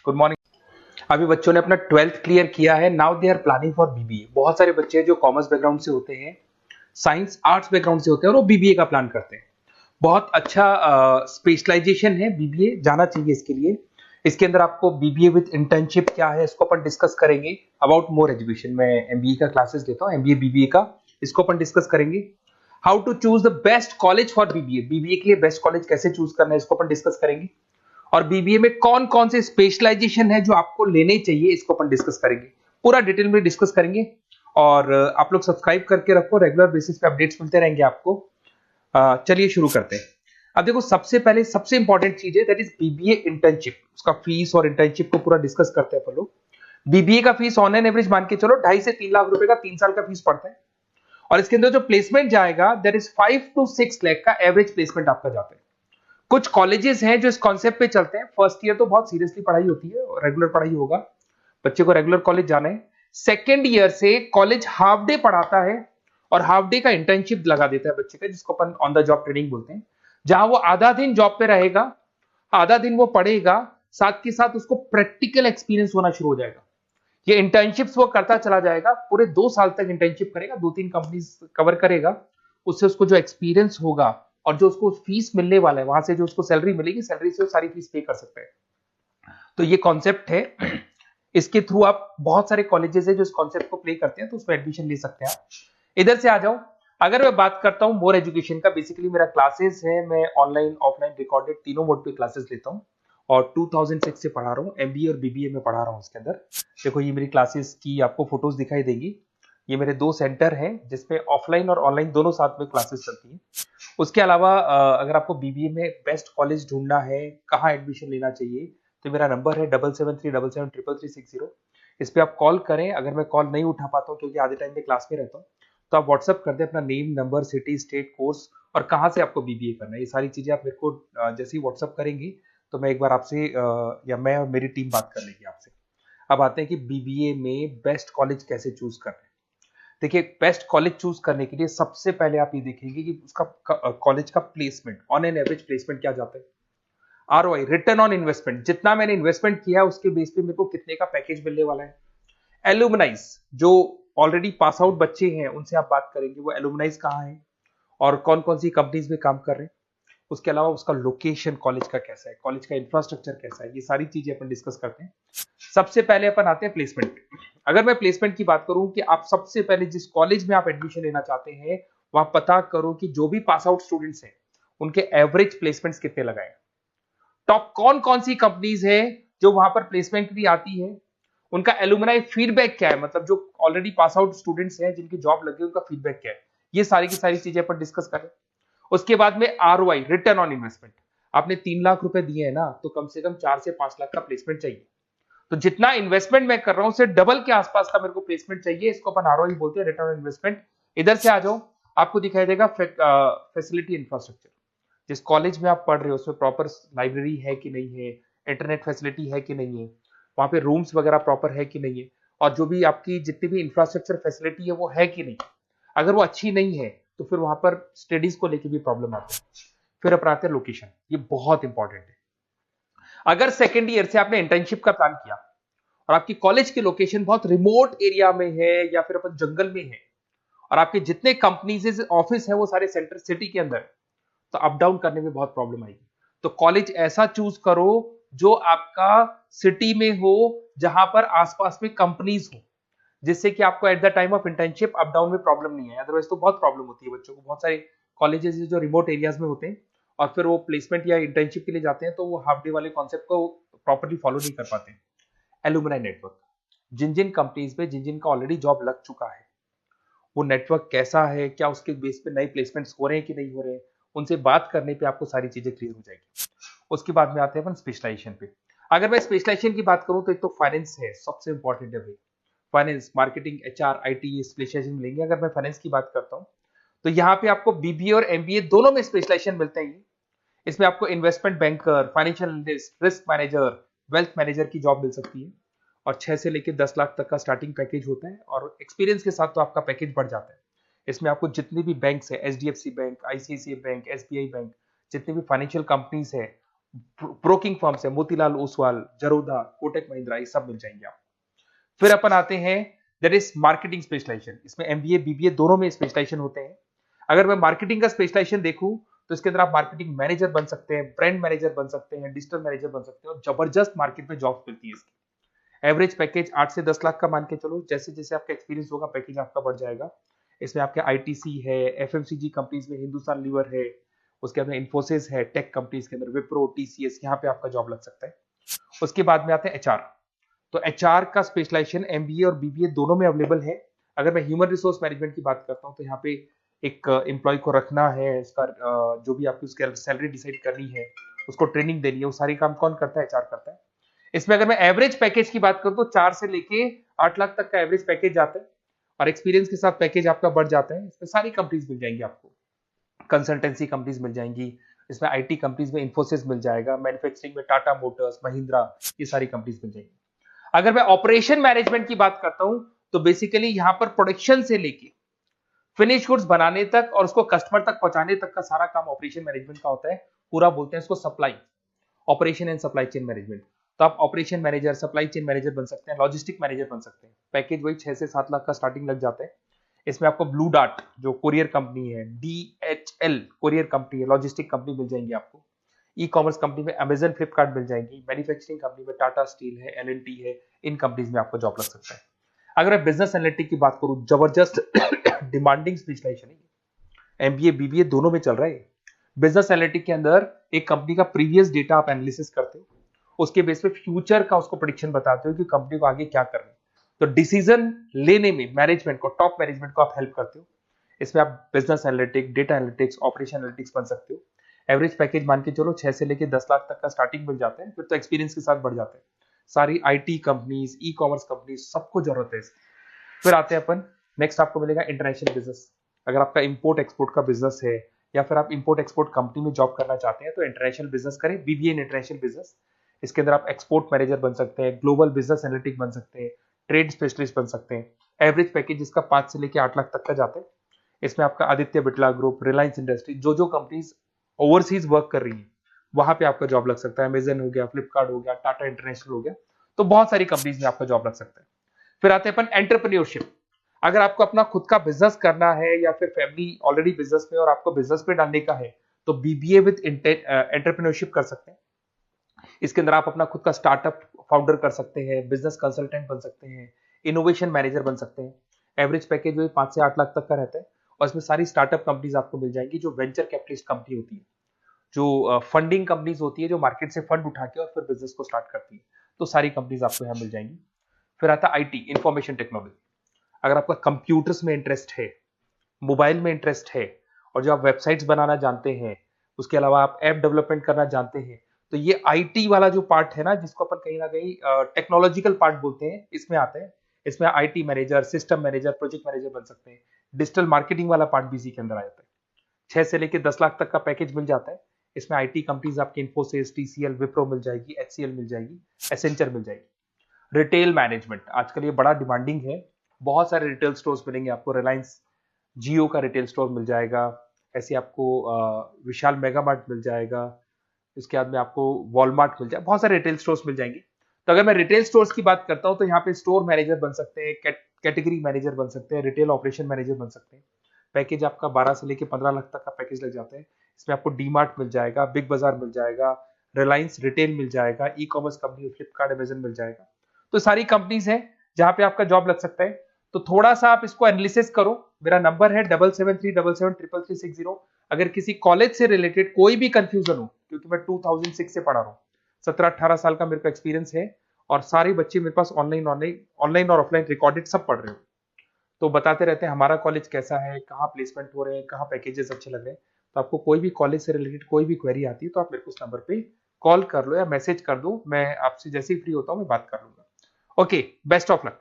Good morning. अभी बच्चों ने अपना 12th क्लियर किया है, now they are planning for BBA. बहुत सारे बच्चे हैं जो कॉमर्स बैकग्राउंड से होते हैं, साइंस आर्ट्स बैकग्राउंड से होते हैं और वो बीबीए का प्लान करते हैं। बहुत अच्छा स्पेशलाइजेशन है बीबीए, जाना चाहिए इसके लिए। इसके अंदर आपको बीबीए विद इंटर्नशिप क्या है इसको अपन डिस्कस करेंगे। अबाउट मोर एजुकेशन, मैं एमबीए का क्लासेस लेता हूँ, एमबीए बीबीए का, इसको अपन डिस्कस करेंगे। How to choose the best college for BBA, BBA के लिए बेस्ट कॉलेज कैसे चूज करना है इसको अपन डिस्कस करेंगे। और बीबीए में कौन कौन से स्पेशलाइजेशन है जो आपको लेने चाहिए इसको अपन डिस्कस करेंगे, पूरा डिटेल में डिस्कस करेंगे। और आप लोग सब्सक्राइब करके रखो, रेगुलर बेसिस पे अपडेट्स मिलते रहेंगे आपको। चलिए शुरू करते हैं। अब देखो, सबसे पहले सबसे इंपॉर्टेंट चीज है दैट इज बीबीए इंटर्नशिप। उसका फीस और इंटर्नशिप को पूरा डिस्कस करते हैं अपन लोग। बीबीए का फीस ऑनलाइन एवरेज मान के चलो 2.5 से 3 लाख रुपए का 3 साल का फीस पड़ता है। और इसके अंदर जो प्लेसमेंट जाएगा दैट इज 5 to 6 लाख का एवरेज प्लेसमेंट आपका जाता है। कुछ कॉलेजेस हैं जो इस कॉन्सेप्ट पे चलते हैं। फर्स्ट ईयर तो बहुत सीरियसली पढ़ाई होती है, रेगुलर पढ़ाई होगा, बच्चे को रेगुलर कॉलेज जाना है। सेकेंड ईयर से कॉलेज हाफ डे पढ़ाता है और हाफ डे का इंटर्नशिप लगा देता है बच्चे का, जिसको अपन ऑन द जॉब ट्रेनिंग बोलते हैं, जहां वो आधा दिन जॉब पे रहेगा, आधा दिन वो पढ़ेगा, साथ के साथ उसको प्रैक्टिकल एक्सपीरियंस होना शुरू हो जाएगा। ये इंटर्नशिप्स वो करता चला जाएगा, पूरे 2 साल तक इंटर्नशिप करेगा, 2-3 कंपनीज कवर करेगा। उससे उसको जो एक्सपीरियंस होगा और जो उसको फीस मिलने वाला है, वहां से जो उसको सैलरी मिलेगी, सैलरी से वो सारी फीस पे कर सकता है। तो ये कॉन्सेप्ट है। इसके थ्रू आप, बहुत सारे कॉलेजेस है जो इस कॉन्सेप्ट को प्ले करते हैं, तो उसमें एडमिशन ले सकते हैं आप। इधर से आ जाओ। अगर मैं बात करता हूं मोर एजुकेशन का, बेसिकली मेरा क्लासेस है, मैं ऑनलाइन ऑफलाइन रिकॉर्डेड तीनों मोड पे क्लासेस लेता हूं और 2006 से पढ़ा रहा हूं। एमबीए और बीबीए में पढ़ा रहा हूं। इसके अंदर देखो, ये मेरी क्लासेस की आपको फोटोज दिखाई देगी। ये मेरे 2 सेंटर हैं जिसपे ऑफलाइन और ऑनलाइन दोनों साथ में क्लासेस चलती हैं। उसके अलावा अगर आपको बीबीए में बेस्ट कॉलेज ढूंढना है, कहाँ एडमिशन लेना चाहिए, तो मेरा नंबर है 7737733360। इस पे आप कॉल करें। अगर मैं कॉल नहीं उठा पाता हूँ क्योंकि आधे टाइम में क्लास में रहता हूँ, तो आप व्हाट्सअप कर दें अपना name, number, city, state, course और कहाँ से आपको बीबीए करना है। ये सारी चीजें आप मेरे को जैसे ही व्हाट्सअप करेंगी तो मैं एक बार आपसे या मैं और मेरी टीम बात कर लेगी आपसे। अब आते हैं कि बीबीए में बेस्ट कॉलेज कैसे चूज करना है। देखिए, बेस्ट कॉलेज चूज करने के लिए सबसे पहले आप ये देखेंगे कि उसका कॉलेज का placement, on an average placement क्या जाता है। आरओआई, रिटर्न ऑन इन्वेस्टमेंट, जितना मैंने इन्वेस्टमेंट किया है उसके बेस पे मेरे को कितने का पैकेज मिलने वाला है। एलुमनाइज, जो ऑलरेडी पास आउट बच्चे हैं उनसे आप बात करेंगे, वो एलुमनाइज कहाँ है और कौन कौन सी कंपनीज में काम कर रहे हैं। उसके अलावा उसका लोकेशन कॉलेज का कैसा है, कॉलेज का इंफ्रास्ट्रक्चर कैसा है, ये सारी चीजें अपन डिस्कस करते हैं। सबसे पहले अपन आते हैं प्लेसमेंट पे। अगर मैं प्लेसमेंट की बात करूं कि आप सबसे पहले जिस कॉलेज में आप एडमिशन लेना चाहते हैं, वहां पता करो कि जो भी पास आउट स्टूडेंट्स हैं उनके एवरेज प्लेसमेंट्स कितने लगाए। टॉप कौन कौन सी कंपनीज है जो वहां पर प्लेसमेंट भी आती है, उनका एलुमनाई फीडबैक क्या है, मतलब जो ऑलरेडी पास आउट स्टूडेंट्स हैं जिनकी जॉब लगी उनका फीडबैक क्या है। ये सारी की सारी चीजें अपन डिस्कस करें। उसके बाद में आरओआई, रिटर्न ऑन इन्वेस्टमेंट। आपने 3 लाख रुपए दिए हैं ना, तो कम से कम 4 से 5 लाख का प्लेसमेंट चाहिए। तो जितना इन्वेस्टमेंट मैं कर रहा हूं उससे डबल के आसपास का मेरे को प्लेसमेंट चाहिए। इसको अपन आरओआई बोलते हैं, रिटर्न ऑन इन्वेस्टमेंट। इधर से आ जाओ, आपको दिखाई देगा फैसिलिटी इंफ्रास्ट्रक्चर। जिस कॉलेज में आप पढ़ रहे हो उसमें प्रॉपर लाइब्रेरी है कि नहीं है, इंटरनेट फैसिलिटी है कि नहीं है, वहां पे रूम्स वगैरह प्रॉपर है कि नहीं है, और जो भी आपकी जितनी भी इंफ्रास्ट्रक्चर फैसिलिटी है वो है कि नहीं। अगर वो अच्छी नहीं है तो फिर वहां पर स्टडीज को लेकर भी प्रॉब्लम आती है। फिर अपनाते हैं लोकेशन, ये बहुत इंपॉर्टेंट है। अगर सेकेंड ईयर से आपने इंटर्नशिप का प्लान किया और आपकी कॉलेज की लोकेशन बहुत रिमोट एरिया में है या फिर अपन जंगल में है, और आपके जितने कंपनीज ऑफिस है वो सारे सेंटर सिटी के अंदर, तो अप डाउन करने में बहुत प्रॉब्लम आएगी। तो कॉलेज ऐसा चूज करो जो आपका सिटी में हो, जहां पर आसपास में कंपनीज हो, जिससे कि आपको at the time of internship up down में प्रॉब्लम नहीं है। अदरवाइज तो बहुत प्रॉब्लम होती है बच्चों को। बहुत सारे कॉलेजेस जो रिमोट एरियाज में होते हैं और फिर वो प्लेसमेंट या इंटर्नशिप के लिए जाते हैं, तो वो हाफ डे वाले कॉन्सेप्ट को प्रॉपर्ली फॉलो नहीं कर पाते। एलुमनाई नेटवर्क, जिन जिन कंपनीज में जिन जिन का ऑलरेडी जॉब लग चुका है, वो नेटवर्क कैसा है, क्या उसके बेस पे नए प्लेसमेंट्स हो रहे हैं कि नहीं हो रहे हैं, उनसे बात करने पे आपको सारी चीजें क्लियर हो जाएगी। उसके बाद में आते हैं अपन स्पेशलाइजेशन पे। अगर मैं स्पेशलाइजेशन की बात करूं तो एक तो फाइनेंस है, सबसे इंपॉर्टेंट है भाई। Finance, marketing, HR, IT specialisation मिलेंगे। अगर मैं फाइनेंस की बात करता हूं तो यहाँ पे आपको बीबीए और एमबीए दोनों में स्पेशलाइजेशन मिलते हैं। इसमें आपको investment banker, financial analyst, risk manager, wealth manager की जॉब मिल सकती है और 6 से लेकर 10 लाख तक का स्टार्टिंग पैकेज होता है, और एक्सपीरियंस के साथ तो आपका पैकेज बढ़ जाता है। इसमें आपको जितनी भी बैंक्स है, HDFC bank, ICICI bank, SBI bank, जितनी भी फाइनेंशियल कंपनीज है, ब्रोकिंग फर्म से मोतीलाल ओसवाल, जरोधा, कोटक महिंद्रा, ये सब मिल जाएंगे आप। फिर अपन आते हैं दैट इज मार्केटिंग स्पेशलाइजेशन। इसमें एमबीए बीबीए दोनों में स्पेशलाइजेशन होते हैं। अगर मैं मार्केटिंग का स्पेशलाइजेशन देखूं तो इसके अंदर आप मार्केटिंग मैनेजर बन सकते हैं, ब्रांड मैनेजर बन सकते हैं, डिजिटल मैनेजर बन सकते हैं, और जबरदस्त मार्केट में जॉब मिलती है इसकी। एवरेज पैकेज 8 से 10 लाख का मान के चलो। जैसे जैसे आपका एक्सपीरियंस होगा पैकेज आपका बढ़ जाएगा। इसमें आपके आईटीसी है, एफएमसीजी कंपनीज में हिंदुस्तान लीवर है, उसके अंदर इंफोसिस है, टेक कंपनीज के अंदर विप्रो, टीसीएस, यहाँ पे आपका जॉब लग सकता है। उसके बाद में आते हैं एचआर। तो एचआर का स्पेशलाइजेशन एमबीए और बीबीए दोनों में अवेलेबल है। अगर मैं ह्यूमन रिसोर्स मैनेजमेंट की बात करता हूँ तो यहाँ पे एक एम्प्लॉय को रखना है, इसका जो भी आपकी उसकी सैलरी डिसाइड करनी है, उसको ट्रेनिंग देनी है, वो सारी काम कौन करता है? एचआर करता है। इसमें अगर मैं एवरेज पैकेज की बात करूं तो 4 से लेके 8 लाख तक का एवरेज पैकेज जाता है, और एक्सपीरियंस के साथ पैकेज आपका बढ़ जाता है। इसमें सारी कंपनीज मिल जाएंगी आपको, कंसल्टेंसी कंपनीज मिल जाएंगी, इसमें आईटी कंपनीज में इंफोसिस मिल जाएगा, मैन्युफैक्चरिंग में टाटा मोटर्स, महिंद्रा, ये सारी कंपनीज मिल जाएंगी। अगर मैं ऑपरेशन मैनेजमेंट की बात करता हूं तो बेसिकली यहां पर प्रोडक्शन से लेके फिनिश गुड्स बनाने तक और उसको कस्टमर तक पहुंचाने तक का सारा काम ऑपरेशन मैनेजमेंट का होता है। पूरा बोलते हैं इसको supply, operation and supply chain management. तो आप operation manager, supply chain manager बन सकते हैं, लॉजिस्टिक मैनेजर बन सकते हैं। पैकेज वही 6 से 7 लाख का स्टार्टिंग लग जाता है। इसमें आपको ब्लू डार्ट जो कोरियर कंपनी है, डीएचएल कोरियर कंपनी है, लॉजिस्टिक कंपनी मिल जाएंगी आपको। ई कॉमर्स कंपनी में अमेजन, फ्लिपकार्ट मिल जाएंगी। मैन्युफैक्चरिंग कंपनी में टाटा स्टील है, एलएनटी है, इन कंपनीज में आपको जॉब लग सकता है। अगर मैं बिजनेस एनालिटिक की बात करूं, जबरदस्त डिमांडिंग स्पेशलाइजेशन है, एमबीए बीबीए दोनों में चल रहा है। बिजनेस एनालिटिक के अंदर एक कंपनी का प्रीवियस डेटा आप एनालिसिस करते हो, उसके बेस पे फ्यूचर का उसको प्रेडिक्शन बताते हो कि कंपनी को आगे क्या करना है। तो डिसीजन लेने में मैनेजमेंट को, टॉप मैनेजमेंट को आप हेल्प करते हो। इसमें आप business analytic, data analytics, operation analytics बन सकते हो। एवरेज पैकेज मान के चलो 6 से लेके 10 लाख तक का स्टार्टिंग मिल जाता है, फिर तो एक्सपीरियंस के साथ बढ़ जाता है। सारी IT companies, e commerce companies, सबको जरूरत है इसकी। फिर आते हैं अपन, नेक्स्ट आपको मिलेगा इंटरनेशनल बिजनेस। अगर आपका इंपोर्ट एक्सपोर्ट का बिजनेस है या फिर आप इंपोर्ट एक्सपोर्ट कंपनी में जॉब करना चाहते हैं तो इंटरनेशनल बिजनेस करें, बीबीए इन इंटरनेशनल बिजनेस। इसके अंदर आप एक्सपोर्ट मैनेजर बन सकते हैं, ग्लोबल बिजनेस एनालिटिक बन सकते हैं, ट्रेड स्पेशलिस्ट बन सकते हैं। एवरेज पैकेज इसका 5 से लेकर 8 लाख तक का जाता है। इसमें आपका आदित्य बिरला ग्रुप, रिलायंस इंडस्ट्री, जो जो कंपनीज ओवरसीज वर्क कर रही है वहां पे आपका जॉब लग सकता है। अमेजन हो गया, फ्लिपकार्ट हो गया, टाटा इंटरनेशनल हो गया, तो बहुत सारी कंपनीज में आपका जॉब लग सकता है। फिर आते हैं अपन एंटरप्रेन्योरशिप। अगर आपको अपना खुद का बिजनेस करना है या फिर फैमिली ऑलरेडी बिजनेस में और आपको बिजनेस में डालने का है तो बीबीए विद एंटरप्रेन्योरशिप कर सकते हैं। इसके अंदर आप अपना खुद का स्टार्टअप फाउंडर कर सकते हैं, बिजनेस कंसल्टेंट बन सकते हैं, इनोवेशन मैनेजर बन सकते हैं। एवरेज पैकेज जो 5 से 8 लाख तक का रहता है, और इसमें सारी स्टार्टअप कंपनीज आपको मिल जाएंगी जो वेंचर कैपिटलिस्ट कंपनी होती है, जो फंडिंग कंपनीज होती है, जो मार्केट से फंड उठा के और फिर बिजनेस को स्टार्ट करती है। तो सारी कंपनीज आपको यहाँ मिल जाएंगी। फिर आता है आईटी, इंफॉर्मेशन टेक्नोलॉजी। अगर आपका कंप्यूटर्स में इंटरेस्ट है, मोबाइल में इंटरेस्ट है, और जो आप वेबसाइट्स बनाना जानते हैं, उसके अलावा आप ऐप डेवलपमेंट करना जानते हैं, तो ये आईटी वाला जो पार्ट है ना, जिसको अपन कहीं ना कहीं टेक्नोलॉजिकल पार्ट बोलते हैं, इसमें आते हैं। इसमें IT manager, system manager, project manager बन सकते हैं। डिजिटल मार्केटिंग वाला पार्ट भी इसी के अंदर आ जाता है। 6 से लेकर 10 लाख तक का पैकेज मिल जाता है। इसमें आईटी कंपनीज आपकी इंफोसिस, टीसीएल, विप्रो मिल जाएगी, एचसीएल मिल जाएगी, एसेंचर मिल जाएगी। रिटेल मैनेजमेंट आजकल ये बड़ा डिमांडिंग है। बहुत सारे रिटेल स्टोर्स मिलेंगे आपको। रिलायंस जियो का रिटेल स्टोर मिल जाएगा, ऐसे आपको विशाल मेगा मार्ट मिल जाएगा, इसके बाद में आपको वॉलमार्ट मिल जाएगा, बहुत सारे रिटेल स्टोर्स मिल जाएंगे। तो अगर मैं रिटेल स्टोर्स की बात करता हूं तो यहाँ पे स्टोर मैनेजर बन सकते हैं, कैटेगरी मैनेजर बन सकते हैं, रिटेल ऑपरेशन मैनेजर बन सकते हैं। पैकेज आपका 12 से लेकर 15 लाख तक का पैकेज लग जाता है। इसमें आपको डी मार्ट मिल जाएगा, बिग बाजार मिल जाएगा, रिलायंस रिटेल मिल जाएगा, e commerce company Flipkart, Amazon मिल जाएगा। तो सारी कंपनीज है जहां पे आपका जॉब लग सकता है। तो थोड़ा सा आप इसको एनालिसिस करो। मेरा नंबर है 7737733360। अगर किसी कॉलेज से रिलेटेड कोई भी कंफ्यूजन हो, क्योंकि मैं 2006 से पढ़ा रहा हूँ, 17-18 साल का मेरे को एक्सपीरियंस है, और सारे बच्चे मेरे पास ऑनलाइन और ऑफलाइन रिकॉर्डेड सब पढ़ रहे हो, तो बताते रहते हैं हमारा कॉलेज कैसा है, कहाँ प्लेसमेंट हो रहे हैं, कहाँ पैकेजेस अच्छे लग रहे हैं। तो आपको कोई भी कॉलेज से रिलेटेड कोई भी क्वेरी आती है तो आप मेरे को उस नंबर पे कॉल कर लो या मैसेज कर दो, मैं आपसे जैसे ही फ्री होता हूँ मैं बात कर लूंगा। Okay, best of luck.